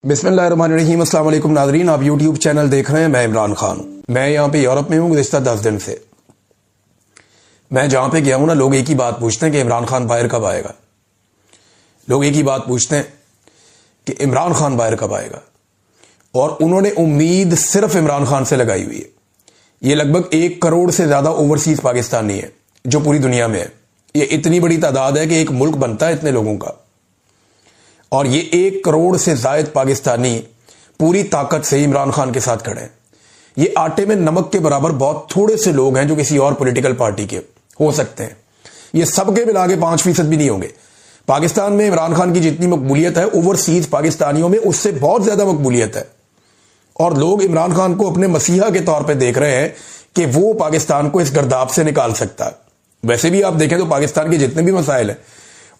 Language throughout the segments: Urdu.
بسم اللہ الرحمن الرحیم۔ السلام علیکم ناظرین، آپ یوٹیوب چینل دیکھ رہے ہیں۔ میں عمران خان ہوں۔ میں یہاں پہ یورپ میں ہوں گزشتہ 10 دن سے۔ میں جہاں پہ گیا ہوں نا، لوگ ایک ہی بات پوچھتے ہیں کہ عمران خان باہر کب آئے گا۔ لوگ ایک ہی بات پوچھتے ہیں کہ عمران خان باہر کب آئے گا، اور انہوں نے امید صرف عمران خان سے لگائی ہوئی ہے۔ یہ لگ بھگ 1 کروڑ سے زیادہ اوورسیز پاکستانی ہے جو پوری دنیا میں ہے۔ یہ اتنی بڑی تعداد ہے کہ ایک ملک بنتا ہے اتنے لوگوں کا، اور یہ 1 کروڑ سے زائد پاکستانی پوری طاقت سے عمران خان کے ساتھ کھڑے ہیں۔ یہ آٹے میں نمک کے برابر بہت تھوڑے سے لوگ ہیں جو کسی اور پولیٹیکل پارٹی کے ہو سکتے ہیں۔ یہ سب کے ملا کے 5% بھی نہیں ہوں گے۔ پاکستان میں عمران خان کی جتنی مقبولیت ہے، اوورسیز پاکستانیوں میں اس سے بہت زیادہ مقبولیت ہے، اور لوگ عمران خان کو اپنے مسیحا کے طور پہ دیکھ رہے ہیں کہ وہ پاکستان کو اس گرداب سے نکال سکتا ہے۔ ویسے بھی آپ دیکھیں تو پاکستان کے جتنے بھی مسائل ہیں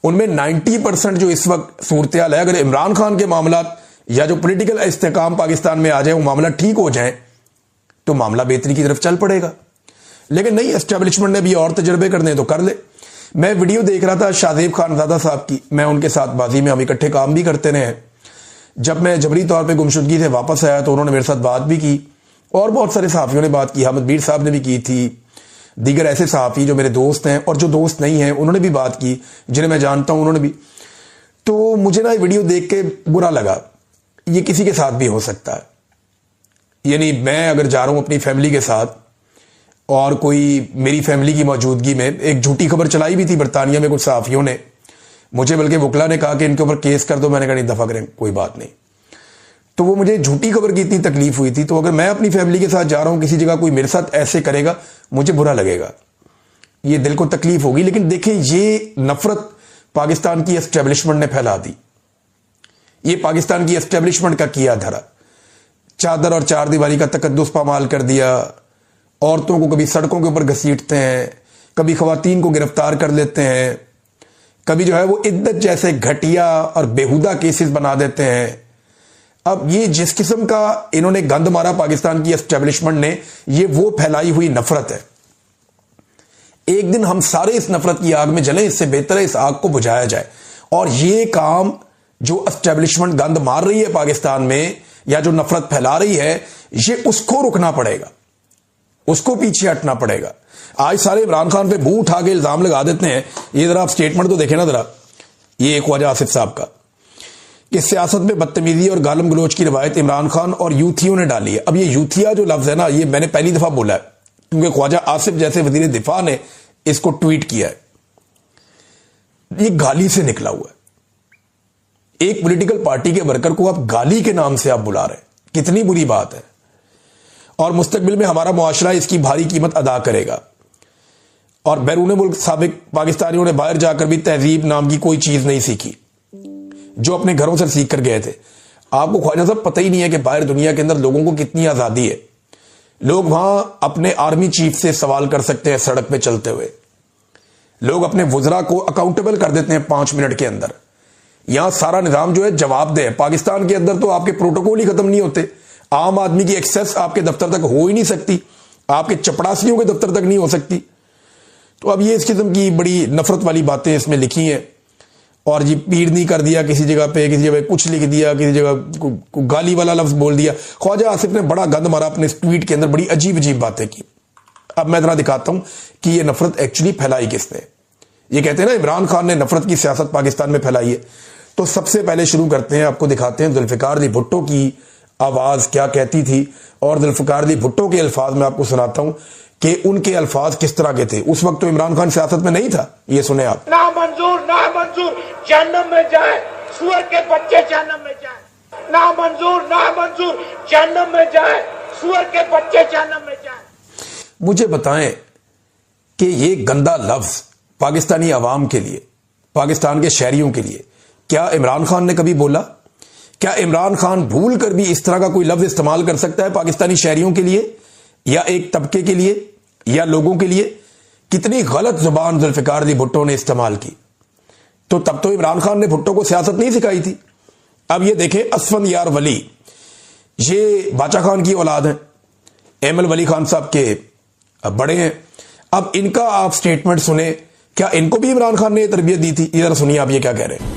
ان میں 90% جو اس وقت صورتحال ہے، اگر عمران خان کے معاملات یا جو پولیٹیکل استحکام پاکستان میں آ جائے، وہ معاملہ ٹھیک ہو جائیں تو معاملہ بہتری کی طرف چل پڑے گا۔ لیکن نہیں، اسٹیبلشمنٹ نے بھی اور تجربے کرنے تو کر لے۔ میں ویڈیو دیکھ رہا تھا شاہزیب خان زادہ صاحب کی، میں ان کے ساتھ بازی میں ہم اکٹھے کام بھی کرتے رہے ہیں۔ جب میں جبری طور پہ گمشدگی سے واپس آیا تو انہوں نے میرے ساتھ بات بھی کی، اور بہت سارے صحافیوں نے بات کی، احمد میر صاحب نے بھی کی تھی، دیگر ایسے صحافی جو میرے دوست ہیں اور جو دوست نہیں ہیں انہوں نے بھی بات کی، جنہیں میں جانتا ہوں انہوں نے بھی۔ تو مجھے نا یہ ویڈیو دیکھ کے برا لگا۔ یہ کسی کے ساتھ بھی ہو سکتا ہے، یعنی میں اگر جا رہا ہوں اپنی فیملی کے ساتھ اور کوئی میری فیملی کی موجودگی میں، ایک جھوٹی خبر چلائی بھی تھی برطانیہ میں کچھ صحافیوں نے، مجھے بلکہ وکلا نے کہا کہ ان کے اوپر کیس کر دو، میں نے کہا نہیں، دفع کریں، کوئی بات نہیں۔ تو وہ مجھے جھوٹی خبر کی اتنی تکلیف ہوئی تھی، تو اگر میں اپنی فیملی کے ساتھ جا رہا ہوں کسی جگہ، کوئی میرے ساتھ ایسے کرے گا، مجھے برا لگے گا، یہ دل کو تکلیف ہوگی۔ لیکن دیکھیں، یہ نفرت پاکستان کی اسٹیبلشمنٹ نے پھیلا دی، یہ پاکستان کی اسٹیبلشمنٹ کا کیا دھرا، چادر اور چار دیواری کا تقدس پامال کر دیا۔ عورتوں کو کبھی سڑکوں کے اوپر گھسیٹتے ہیں، کبھی خواتین کو گرفتار کر لیتے ہیں، کبھی جو ہے وہ عدت جیسے گھٹیا اور بیہودہ کیسز بنا دیتے ہیں۔ اب یہ جس قسم کا انہوں نے گند مارا پاکستان کی اسٹیبلشمنٹ نے، یہ وہ پھیلائی ہوئی نفرت ہے۔ ایک دن ہم سارے اس نفرت کی آگ میں جلیں، اس سے بہتر ہے اس آگ کو بجھایا جائے۔ اور یہ کام جو اسٹیبلشمنٹ گند مار رہی ہے پاکستان میں، یا جو نفرت پھیلا رہی ہے، یہ اس کو رکنا پڑے گا، اس کو پیچھے ہٹنا پڑے گا۔ آج سارے عمران خان پہ بو اٹھا کے الزام لگا دیتے ہیں۔ یہ ذرا آپ سٹیٹمنٹ تو دیکھیں نا ذرا، یہ خواجہ آصف صاحب کا، کہ سیاست میں بدتمیزی اور گالم گلوچ کی روایت عمران خان اور یوتھیوں نے ڈالی ہے۔ اب یہ یوتھیا جو لفظ ہے نا، یہ میں نے پہلی دفعہ بولا ہے، کیونکہ خواجہ آصف جیسے وزیر دفاع نے اس کو ٹویٹ کیا ہے۔ یہ گالی سے نکلا ہوا ہے۔ ایک پولیٹیکل پارٹی کے ورکر کو آپ گالی کے نام سے آپ بلا رہے ہیں، کتنی بری بات ہے۔ اور مستقبل میں ہمارا معاشرہ اس کی بھاری قیمت ادا کرے گا۔ اور بیرون ملک سابق پاکستانیوں نے باہر جا کر بھی تہذیب نام کی کوئی چیز نہیں سیکھی جو اپنے گھروں سے سیکھ کر گئے تھے۔ آپ کو خواجہ صاحب پتہ ہی نہیں ہے کہ باہر دنیا کے اندر لوگوں کو کتنی آزادی ہے۔ لوگ وہاں اپنے آرمی چیف سے سوال کر سکتے ہیں سڑک پہ چلتے ہوئے، لوگ اپنے وزراء کو اکاؤنٹیبل کر دیتے ہیں 5 منٹ کے اندر۔ یہاں سارا نظام جو ہے جواب دہ ہے۔ پاکستان کے اندر تو آپ کے پروٹوکول ہی ختم نہیں ہوتے، عام آدمی کی ایکسیس آپ کے دفتر تک ہو ہی نہیں سکتی، آپ کے چپڑاسیوں کے دفتر تک نہیں ہو سکتی۔ تو اب یہ اس قسم کی بڑی نفرت والی باتیں اس میں لکھی ہیں، اور یہ پیڑ نہیں کر دیا کسی جگہ پہ، کسی جگہ کچھ لکھ دیا، کسی جگہ گالی والا لفظ بول دیا۔ خواجہ آصف نے بڑا گند مارا اپنے اس ٹویٹ کے اندر، بڑی عجیب عجیب باتیں کی۔ اب میں ذرا دکھاتا ہوں کہ یہ نفرت ایکچولی پھیلائی کس نے۔ یہ کہتے ہیں نا عمران خان نے نفرت کی سیاست پاکستان میں پھیلائی ہے، تو سب سے پہلے شروع کرتے ہیں، آپ کو دکھاتے ہیں ذوالفقار علی بھٹو کی آواز کیا کہتی تھی، اور ذوالفقار علی بھٹو کے الفاظ میں آپ کو سناتا ہوں کہ ان کے الفاظ کس طرح کے تھے۔ اس وقت تو عمران خان سیاست میں نہیں تھا۔ یہ سنیں آپ۔ نامنظور، نامنظور، جہنم میں جائے، سور کے بچے جہنم میں جائے۔ نامنظور، نامنظور، جہنم میں جائے، سور کے بچے جہنم میں جائے۔ مجھے بتائیں کہ یہ گندا لفظ پاکستانی عوام کے لیے، پاکستان کے شہریوں کے لیے، کیا عمران خان نے کبھی بولا؟ کیا عمران خان بھول کر بھی اس طرح کا کوئی لفظ استعمال کر سکتا ہے پاکستانی شہریوں کے لیے، یا ایک طبقے کے لیے، یا لوگوں کے لیے؟ کتنی غلط زبان ذوالفقار علی بھٹو نے استعمال کی۔ تو تب تو عمران خان نے بھٹو کو سیاست نہیں سکھائی تھی۔ اب یہ دیکھیں، اسفند یار ولی، یہ باچا خان کی اولاد ہیں، ایمل ولی خان صاحب کے بڑے ہیں۔ اب ان کا آپ سٹیٹمنٹ سنیں، کیا ان کو بھی عمران خان نے تربیت دی تھی؟ ادھر سنیے آپ یہ کیا کہہ رہے ہیں۔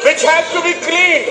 which has to be cleaned।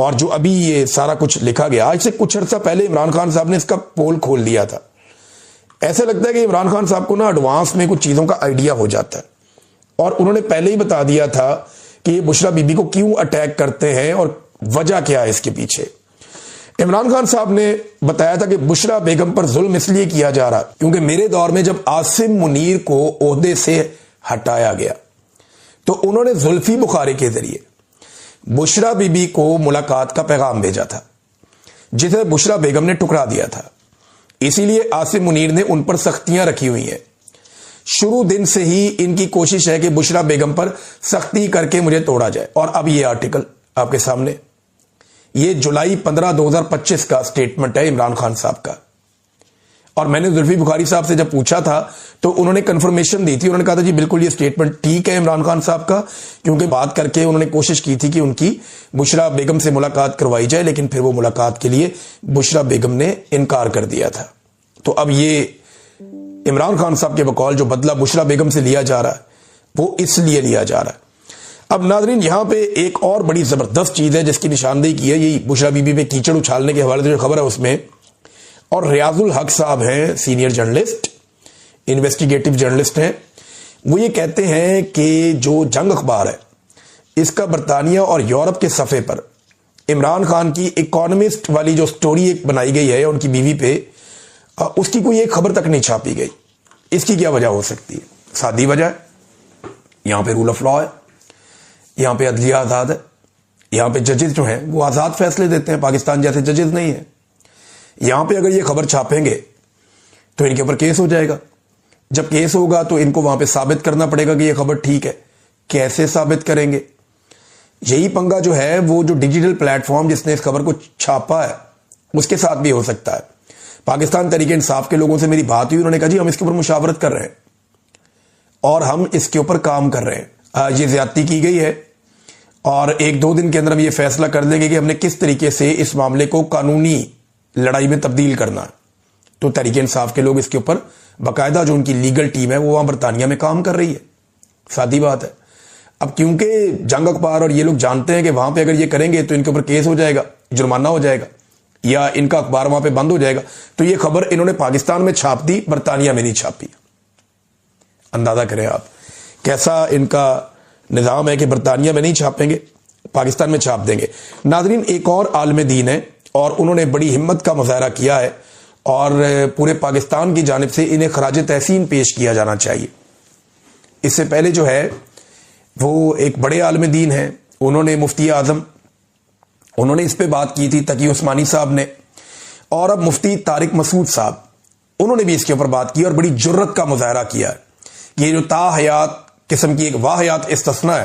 اور جو ابھی یہ سارا کچھ لکھا گیا، آج سے کچھ عرصہ پہلے عمران خان صاحب نے اس کا پول کھول دیا تھا. ایسا لگتا ہے کہ عمران خان صاحب کو نا ایڈوانس میں کچھ چیزوں کا آئیڈیا ہو جاتا ہے، اور انہوں نے پہلے ہی بتا دیا تھا کہ یہ بشرا بی بی کو کیوں اٹیک کرتے ہیں اور وجہ کیا ہے اس کے پیچھے. عمران خان صاحب نے بتایا تھا کہ بشرا بیگم پر ظلم اس لیے کیا جا رہا کیونکہ میرے دور میں جب عاصم منیر کو عہدے سے ہٹایا گیا تو انہوں نے زلفی بخاری کے ذریعے بشرا بی بی کو ملاقات کا پیغام بھیجا تھا، جسے بشرا بیگم نے ٹکرا دیا تھا. اسی لیے عاصم منیر نے ان پر سختیاں رکھی ہوئی ہیں. شروع دن سے ہی ان کی کوشش ہے کہ بشرا بیگم پر سختی کر کے مجھے توڑا جائے. اور اب یہ آرٹیکل آپ کے سامنے، یہ جولائی 15 2025 کا سٹیٹمنٹ ہے عمران خان صاحب کا. اور میں نے زلفی بخاری صاحب سے جب پوچھا تھا تو انہوں نے کنفرمیشن دی تھی، انہوں نے کہا تھا جی بالکل یہ سٹیٹمنٹ ٹھیک ہے عمران خان صاحب کا، کیونکہ بات کر کے انہوں نے کوشش کی تھی کہ ان کی بشرا بیگم سے ملاقات کروائی جائے، لیکن پھر وہ ملاقات کے لیے بشرا بیگم نے انکار کر دیا تھا. تو اب یہ عمران خان صاحب کے بقول جو بدلہ بشرا بیگم سے لیا جا رہا ہے وہ اس لیے لیا جا رہا ہے. اب ناظرین یہاں پہ ایک اور بڑی زبردست چیز ہے جس کی نشاندہی کی ہے، یہی بشرا بی بی پہ کیچڑ اچھالنے کے حوالے سے جو خبر ہے اس میں، اور ریاض الحق صاحب ہیں سینئر جرنلسٹ، انویسٹیگیٹو جرنلسٹ ہیں، وہ یہ کہتے ہیں کہ جو جنگ اخبار ہے اس کا برطانیہ اور یورپ کے صفحے پر عمران خان کی اکانومسٹ والی جو سٹوری ایک بنائی گئی ہے ان کی بیوی پہ، اس کی کوئی ایک خبر تک نہیں چھاپی گئی. اس کی کیا وجہ ہو سکتی ہے؟ سادی وجہ ہے، یہاں پہ رول آف لا ہے، یہاں پہ عدلیہ آزاد ہے، یہاں پہ ججز جو ہیں وہ آزاد فیصلے دیتے ہیں، پاکستان جیسے ججز نہیں ہیں. یہاں پہ اگر یہ خبر چھاپیں گے تو ان کے اوپر کیس ہو جائے گا. جب کیس ہوگا تو ان کو وہاں پہ ثابت کرنا پڑے گا کہ یہ خبر ٹھیک ہے. کیسے ثابت کریں گے؟ یہی پنگا جو ہے وہ جو ڈیجیٹل پلیٹ فارم جس نے اس خبر کو چھاپا ہے اس کے ساتھ بھی ہو سکتا ہے. پاکستان تحریک انصاف کے لوگوں سے میری بات ہوئی، انہوں نے کہا جی ہم اس کے اوپر مشاورت کر رہے ہیں اور ہم اس کے اوپر کام کر رہے ہیں. یہ زیادتی کی گئی ہے اور 1-2 دن کے اندر ہم یہ فیصلہ کر دیں گے کہ ہم نے کس طریقے سے اس معاملے کو قانونی لڑائی میں تبدیل کرنا ہے. تو تحریک انصاف کے لوگ اس کے اوپر باقاعدہ جو ان کی لیگل ٹیم ہے وہ وہاں برطانیہ میں کام کر رہی ہے. سادی بات ہے. اب کیونکہ جنگ اخبار اور یہ لوگ جانتے ہیں کہ وہاں پہ اگر یہ کریں گے تو ان کے اوپر کیس ہو جائے گا، جرمانہ ہو جائے گا، یا ان کا اخبار وہاں پہ بند ہو جائے گا، تو یہ خبر انہوں نے پاکستان میں چھاپ دی، برطانیہ میں نہیں چھاپی. اندازہ کریں آپ کیسا ان کا نظام ہے کہ برطانیہ میں نہیں چھاپیں گے، پاکستان میں چھاپ دیں گے. ناظرین ایک اور عالم دین ہے اور انہوں نے بڑی ہمت کا مظاہرہ کیا ہے اور پورے پاکستان کی جانب سے انہیں خراج تحسین پیش کیا جانا چاہیے. اس سے پہلے جو ہے وہ ایک بڑے عالم دین ہیں، انہوں نے مفتی اعظم، انہوں نے اس پہ بات کی تھی، تقی عثمانی صاحب نے، اور اب مفتی طارق مسعود صاحب انہوں نے بھی اس کے اوپر بات کی اور بڑی جرت کا مظاہرہ کیا ہے. یہ جو تا حیات قسم کی ایک واحیات استثناء ہے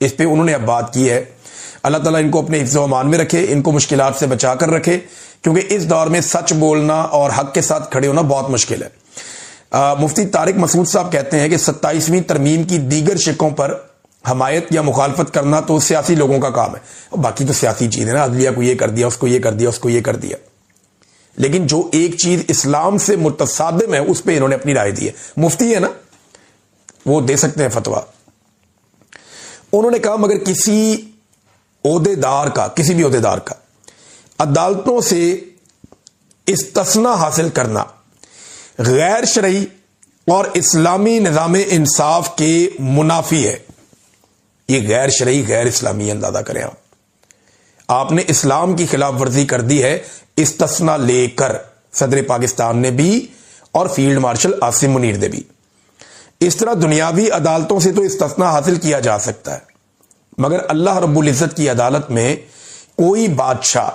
اس پہ انہوں نے اب بات کی ہے. اللہ تعالیٰ ان کو اپنے حفظ و امان میں رکھے، ان کو مشکلات سے بچا کر رکھے، کیونکہ اس دور میں سچ بولنا اور حق کے ساتھ کھڑے ہونا بہت مشکل ہے. مفتی طارق مسعود صاحب کہتے ہیں کہ 27ویں ترمیم کی دیگر شقوں پر حمایت یا مخالفت کرنا تو سیاسی لوگوں کا کام ہے، باقی تو سیاسی چیز ہے نا، عدلیہ کو یہ کر دیا، اس کو یہ کر دیا، اس کو یہ کر دیا، لیکن جو ایک چیز اسلام سے متصادم ہے اس پہ انہوں نے اپنی رائے دی ہے. مفتی ہے نا، وہ دے سکتے ہیں فتویٰ. انہوں نے کہا مگر کسی بھی عہدیدار کا عدالتوں سے استثناء حاصل کرنا غیر شرعی اور اسلامی نظام انصاف کے منافی ہے. یہ غیر شرعی، غیر اسلامی، اندازہ کریں آپ نے اسلام کی خلاف ورزی کر دی ہے استثناء لے کر، صدر پاکستان نے بھی اور فیلڈ مارشل عاصم منیر نے بھی. اس طرح دنیاوی عدالتوں سے تو استثناء حاصل کیا جا سکتا ہے، مگر اللہ رب العزت کی عدالت میں کوئی بادشاہ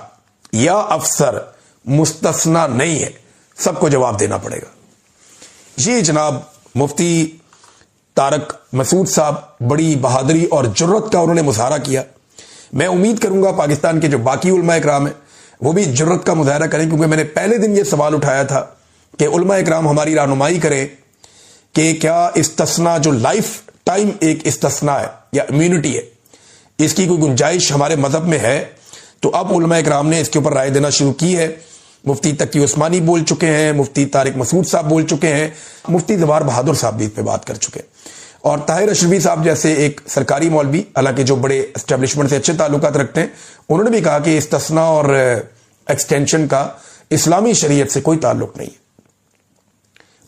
یا افسر مستثنیٰ نہیں ہے، سب کو جواب دینا پڑے گا. یہ جناب مفتی طارق مسعود صاحب بڑی بہادری اور جرت کا انہوں نے مظاہرہ کیا. میں امید کروں گا پاکستان کے جو باقی علماء اکرام ہیں وہ بھی جرت کا مظاہرہ کریں، کیونکہ میں نے پہلے دن یہ سوال اٹھایا تھا کہ علماء اکرام ہماری رہنمائی کریں کہ کیا استثناء جو لائف ٹائم ایک استثناء ہے یا امیونٹی ہے، اس کی کوئی گنجائش ہمارے مذہب میں ہے. تو اب علماء اکرام نے اس کے اوپر رائے دینا شروع کی ہے. مفتی تقی عثمانی بول چکے ہیں، مفتی طارق مسعود صاحب بول چکے ہیں، مفتی زوار بہادر صاحب بھی اس پہ بات کر چکے ہیں. اور طاہر اشرفی صاحب جیسے ایک سرکاری مولوی، حالانکہ جو بڑے اسٹیبلشمنٹ سے اچھے تعلقات رکھتے ہیں، انہوں نے بھی کہا کہ استثناء اور ایکسٹینشن کا اسلامی شریعت سے کوئی تعلق نہیں ہے۔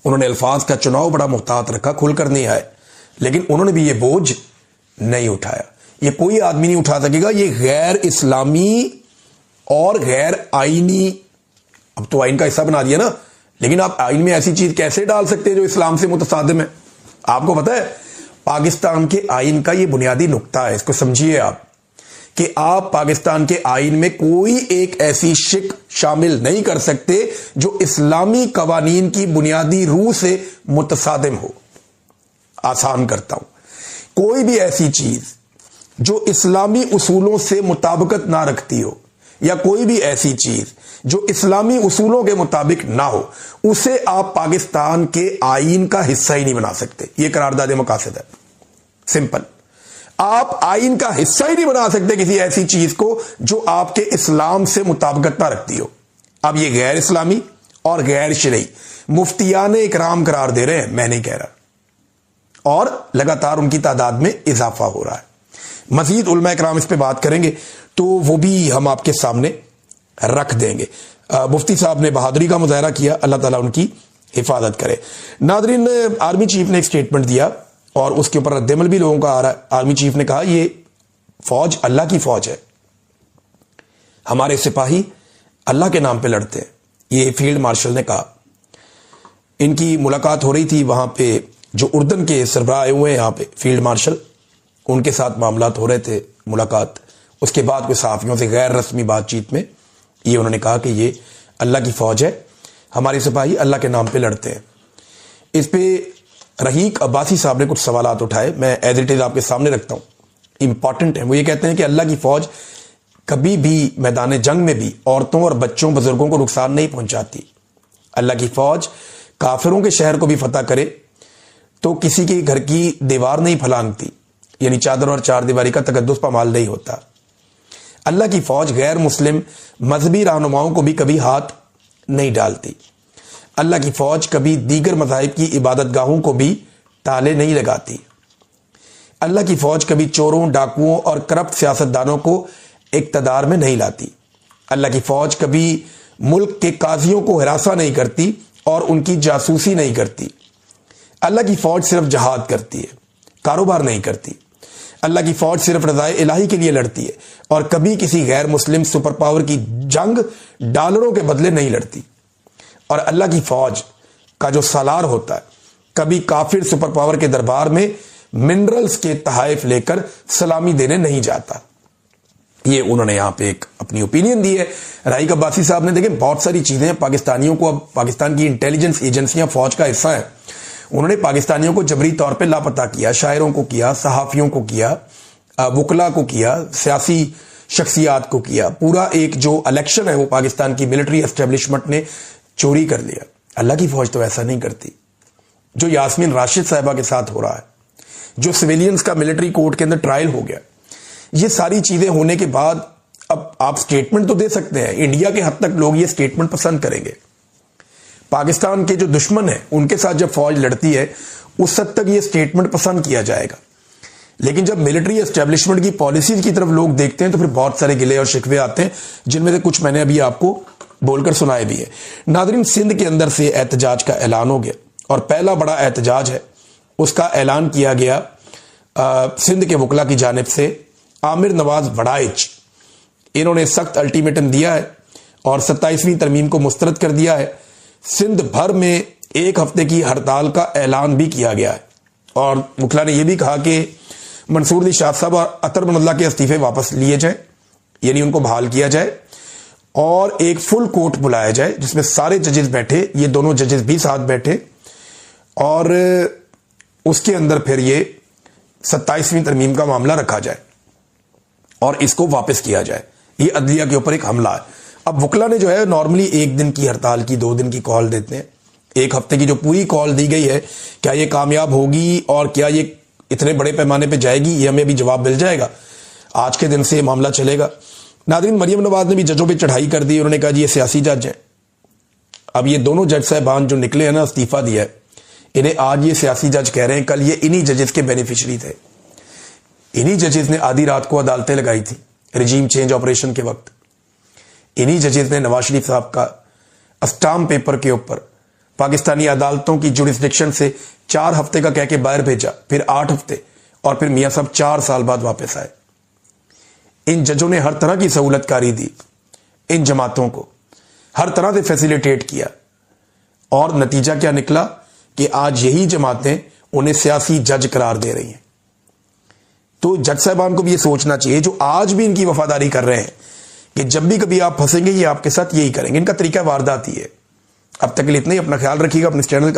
انہوں نے الفاظ کا چناؤ بڑا محتاط رکھا، کھل کر نہیں آئے، لیکن انہوں نے بھی یہ بوجھ نہیں اٹھایا۔ یہ کوئی آدمی نہیں اٹھا سکے گا، یہ غیر اسلامی اور غیر آئینی، اب تو آئین کا حصہ بنا دیا نا، لیکن آپ آئین میں ایسی چیز کیسے ڈال سکتے ہیں جو اسلام سے متصادم ہے؟ آپ کو پتا ہے پاکستان کے آئین کا یہ بنیادی نقطہ ہے، اس کو سمجھیے آپ، کہ آپ پاکستان کے آئین میں کوئی ایک ایسی شق شامل نہیں کر سکتے جو اسلامی قوانین کی بنیادی روح سے متصادم ہو۔ آسان کرتا ہوں، کوئی بھی ایسی چیز جو اسلامی اصولوں سے مطابقت نہ رکھتی ہو، یا کوئی بھی ایسی چیز جو اسلامی اصولوں کے مطابق نہ ہو، اسے آپ پاکستان کے آئین کا حصہ ہی نہیں بنا سکتے۔ یہ قرارداد مقاصد ہے، سمپل۔ آپ آئین کا حصہ ہی نہیں بنا سکتے کسی ایسی چیز کو جو آپ کے اسلام سے مطابقت نہ رکھتی ہو۔ اب یہ غیر اسلامی اور غیر شرعی مفتیان اکرام قرار دے رہے ہیں، میں نہیں کہہ رہا، اور لگاتار ان کی تعداد میں اضافہ ہو رہا ہے۔ مزید علماء اکرام اس پہ بات کریں گے تو وہ بھی ہم آپ کے سامنے رکھ دیں گے۔ مفتی صاحب نے بہادری کا مظاہرہ کیا، اللہ تعالیٰ ان کی حفاظت کرے۔ ناظرین، آرمی چیف نے ایک سٹیٹمنٹ دیا اور اس کے اوپر رد عمل بھی لوگوں کا آ رہا ہے۔ آرمی چیف نے کہا یہ فوج اللہ کی فوج ہے، ہمارے سپاہی اللہ کے نام پہ لڑتے ہیں، یہ فیلڈ مارشل نے کہا۔ ان کی ملاقات ہو رہی تھی وہاں پہ، جو اردن کے سربراہ آئے ہوئے ہیں یہاں پہ، فیلڈ مارشل، ان کے ساتھ معاملات ہو رہے تھے، ملاقات۔ اس کے بعد کوئی صحافیوں سے غیر رسمی بات چیت میں یہ انہوں نے کہا کہ یہ اللہ کی فوج ہے، ہمارے سپاہی اللہ کے نام پہ لڑتے ہیں۔ اس پہ رحیق عباسی صاحب نے کچھ سوالات اٹھائے، میں ایز اٹ از آپ کے سامنے رکھتا ہوں، امپورٹنٹ ہیں۔ وہ یہ کہتے ہیں کہ اللہ کی فوج کبھی بھی میدان جنگ میں بھی عورتوں اور بچوں بزرگوں کو نقصان نہیں پہنچاتی۔ اللہ کی فوج کافروں کے شہر کو بھی فتح کرے تو کسی کے گھر کی دیوار نہیں پھلانگتی، یعنی چادر اور چار دیواری کا تقدس پامال نہیں ہوتا۔ اللہ کی فوج غیر مسلم مذہبی رہنماؤں کو بھی کبھی ہاتھ نہیں ڈالتی۔ اللہ کی فوج کبھی دیگر مذاہب کی عبادت گاہوں کو بھی تالے نہیں لگاتی۔ اللہ کی فوج کبھی چوروں، ڈاکوؤں اور کرپٹ سیاستدانوں کو اقتدار میں نہیں لاتی۔ اللہ کی فوج کبھی ملک کے قاضیوں کو ہراساں نہیں کرتی اور ان کی جاسوسی نہیں کرتی۔ اللہ کی فوج صرف جہاد کرتی ہے، کاروبار نہیں کرتی۔ اللہ کی فوج صرف رضائے الہی کے لیے لڑتی ہے اور کبھی کسی غیر مسلم سپر پاور کی جنگ ڈالروں کے بدلے نہیں لڑتی۔ اور اللہ کی فوج کا جو سالار ہوتا ہے کبھی کافر سپر پاور کے دربار میں منرلز کے تحائف لے کر سلامی دینے نہیں جاتا۔ یہ انہوں نے یہاں پہ ایک اپنی اوپینین دی ہے۔ رحیق عباسی صاحب نے، دیکھیں بہت ساری چیزیں پاکستانیوں کو، اب پاکستان کی انٹیلیجنس ایجنسیاں فوج کا حصہ ہیں، انہوں نے پاکستانیوں کو جبری طور پہ لاپتہ کیا، شاعروں کو کیا، صحافیوں کو کیا، وکلا کو کیا، سیاسی شخصیات کو کیا۔ پورا ایک جو الیکشن ہے وہ پاکستان کی ملٹری اسٹیبلشمنٹ نے چوری کر لیا۔ اللہ کی فوج تو ایسا نہیں کرتی۔ جو یاسمین راشد صاحبہ کے ساتھ ہو رہا ہے، جو سویلینز کا ملٹری کورٹ کے اندر ٹرائل ہو گیا، یہ ساری چیزیں ہونے کے بعد اب آپ سٹیٹمنٹ تو دے سکتے ہیں، انڈیا کے حد تک لوگ یہ سٹیٹمنٹ پسند کریں گے۔ پاکستان کے جو دشمن ہیں ان کے ساتھ جب فوج لڑتی ہے اس حد تک یہ سٹیٹمنٹ پسند کیا جائے گا، لیکن جب ملٹری اسٹیبلشمنٹ کی پالیسیز کی طرف لوگ دیکھتے ہیں تو پھر بہت سارے گلے اور شکوے آتے ہیں، جن میں سے کچھ میں نے ابھی آپ کو بول کر سنائے بھی ہے۔ ناظرین، سندھ کے اندر سے احتجاج کا اعلان ہو گیا اور پہلا بڑا احتجاج ہے، اس کا اعلان کیا گیا سندھ کے وکلا کی جانب سے۔ عامر نواز وڑائچ، انہوں نے سخت الٹیمیٹم دیا ہے اور 27ویں ترمیم کو مسترد کر دیا ہے۔ سندھ بھر میں 1 ہفتے کی ہڑتال کا اعلان بھی کیا گیا ہے، اور وکلا نے یہ بھی کہا کہ منصور دی شاہ صاحب اور اطہر بن اللہ کے استعفے واپس لیے جائیں، یعنی ان کو بحال کیا جائے، اور ایک فل کورٹ بلایا جائے جس میں سارے ججز بیٹھے، یہ دونوں ججز بھی ساتھ بیٹھے، اور اس کے اندر پھر یہ 27ویں ترمیم کا معاملہ رکھا جائے اور اس کو واپس کیا جائے۔ یہ عدلیہ کے اوپر ایک حملہ ہے۔ اب وکلا نے جو ہے نارملی 1 دن کی ہڑتال کی، 2 دن کی کال دیتے ہیں، 1 ہفتے کی جو پوری کال دی گئی ہے، کیا یہ کامیاب ہوگی اور کیا یہ اتنے بڑے پیمانے پہ جائے گی، یہ ہمیں بھی جواب مل جائے گا۔ آج کے دن سے یہ معاملہ چلے گا۔ ناظرین، مریم نواز نے بھی ججوں پہ چڑھائی کر دی، انہوں نے کہا جی یہ سیاسی جج ہیں۔ اب یہ دونوں جج صاحبان جو نکلے ہیں نا، استعفیٰ دیا ہے، انہیں آج یہ سیاسی جج کہہ رہے ہیں، کل یہ انہی ججز کے بینیفیشری تھے. انہی ججز نے آدھی رات کو عدالتیں لگائی تھی رجیم چینج آپریشن کے وقت. انہی ججز نے نواز شریف صاحب کا اسٹامپ پیپر کے اوپر پاکستانی عدالتوں کی جوڈسڈکشن سے 4 ہفتے کا کہہ کے باہر بھیجا، پھر 8 ہفتے، اور پھر میاں صاحب 4 سال بعد واپس آئے. ان ججوں نے ہر طرح کی سہولت کاری دی ان جماعتوں کو، ہر طرح سے فیسیلیٹیٹ کیا، اور نتیجہ کیا نکلا کہ آج یہی جماعتیں انہیں سیاسی جج قرار دے رہی ہیں. تو جج صاحبان کو بھی یہ سوچنا چاہیے جو آج بھی ان کی وفاداری کر رہے ہیں کہ جب بھی کبھی آپ پھنسیں گے یہ آپ کے ساتھ یہی کریں گے. ان کا طریقہ واردات ہی ہے. اب تک کے لیے اتنا ہی. اپنا خیال رکھیے گا. اپنے چینل کا